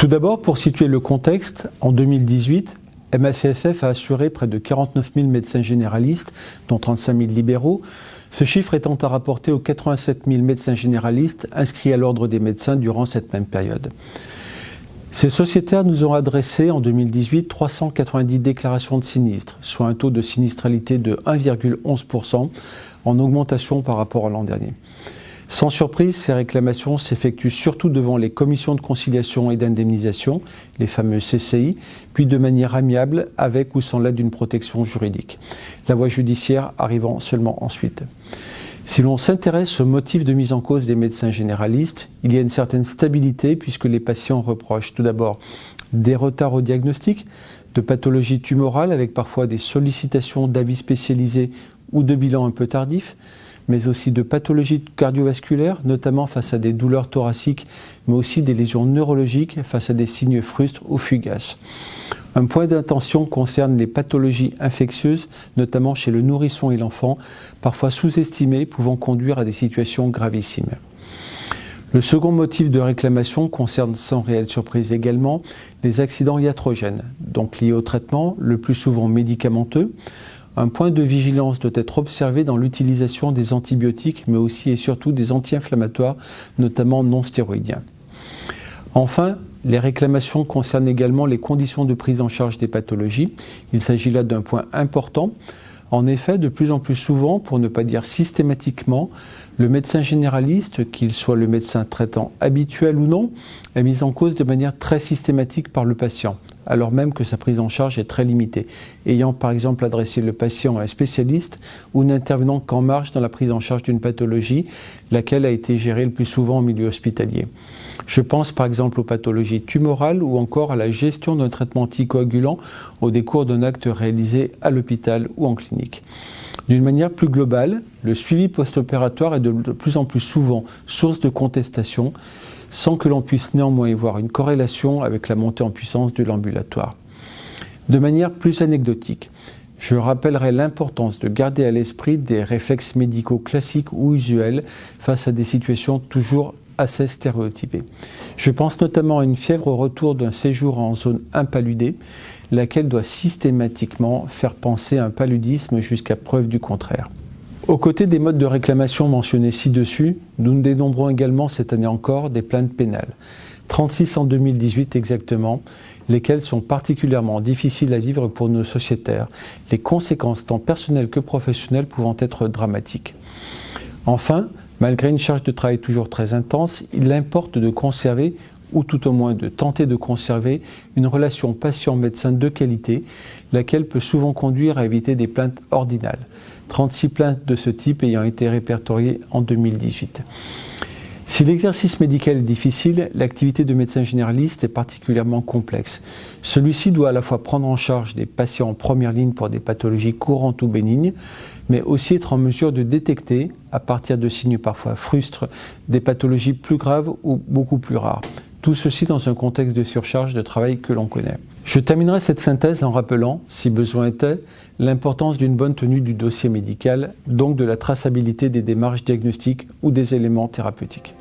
Tout d'abord, pour situer le contexte, en 2018, MACSF a assuré près de 49 000 médecins généralistes, dont 35 000 libéraux, ce chiffre étant à rapporter aux 87 000 médecins généralistes inscrits à l'ordre des médecins durant cette même période. Ces sociétaires nous ont adressé en 2018 390 déclarations de sinistres, soit un taux de sinistralité de 1,11%, en augmentation par rapport à l'an dernier. Sans surprise, ces réclamations s'effectuent surtout devant les commissions de conciliation et d'indemnisation, les fameux CCI, puis de manière amiable avec ou sans l'aide d'une protection juridique, la voie judiciaire arrivant seulement ensuite. Si l'on s'intéresse au motif de mise en cause des médecins généralistes, il y a une certaine stabilité puisque les patients reprochent tout d'abord des retards au diagnostic, de pathologies tumorales avec parfois des sollicitations d'avis spécialisés ou de bilans un peu tardifs, mais aussi de pathologies cardiovasculaires, notamment face à des douleurs thoraciques, mais aussi des lésions neurologiques face à des signes frustres ou fugaces. Un point d'attention concerne les pathologies infectieuses, notamment chez le nourrisson et l'enfant, parfois sous-estimées, pouvant conduire à des situations gravissimes. Le second motif de réclamation concerne sans réelle surprise également les accidents iatrogènes, donc liés au traitement, le plus souvent médicamenteux. Un point de vigilance doit être observé dans l'utilisation des antibiotiques, mais aussi et surtout des anti-inflammatoires, notamment non stéroïdiens. Enfin, les réclamations concernent également les conditions de prise en charge des pathologies. Il s'agit là d'un point important. En effet, de plus en plus souvent, pour ne pas dire systématiquement, le médecin généraliste, qu'il soit le médecin traitant habituel ou non, est mis en cause de manière très systématique par le patient, alors même que sa prise en charge est très limitée, ayant par exemple adressé le patient à un spécialiste ou n'intervenant qu'en marge dans la prise en charge d'une pathologie, laquelle a été gérée le plus souvent en milieu hospitalier. Je pense par exemple aux pathologies tumorales ou encore à la gestion d'un traitement anticoagulant au décours d'un acte réalisé à l'hôpital ou en clinique. D'une manière plus globale, le suivi post-opératoire est de plus en plus souvent source de contestation, sans que l'on puisse néanmoins y voir une corrélation avec la montée en puissance de l'ambulatoire. De manière plus anecdotique, je rappellerai l'importance de garder à l'esprit des réflexes médicaux classiques ou usuels face à des situations toujours assez stéréotypées. Je pense notamment à une fièvre au retour d'un séjour en zone impaludée, laquelle doit systématiquement faire penser à un paludisme jusqu'à preuve du contraire. Aux côtés des modes de réclamation mentionnés ci-dessus, nous dénombrons également cette année encore des plaintes pénales. 36 en 2018 exactement, lesquelles sont particulièrement difficiles à vivre pour nos sociétaires, les conséquences tant personnelles que professionnelles pouvant être dramatiques. Enfin, malgré une charge de travail toujours très intense, il importe de conserver, ou tout au moins de tenter de conserver, une relation patient-médecin de qualité, laquelle peut souvent conduire à éviter des plaintes ordinales. 36 plaintes de ce type ayant été répertoriées en 2018. Si l'exercice médical est difficile, l'activité de médecin généraliste est particulièrement complexe. Celui-ci doit à la fois prendre en charge des patients en première ligne pour des pathologies courantes ou bénignes, mais aussi être en mesure de détecter, à partir de signes parfois frustres, des pathologies plus graves ou beaucoup plus rares. Tout ceci dans un contexte de surcharge de travail que l'on connaît. Je terminerai cette synthèse en rappelant, si besoin était, l'importance d'une bonne tenue du dossier médical, donc de la traçabilité des démarches diagnostiques ou des éléments thérapeutiques.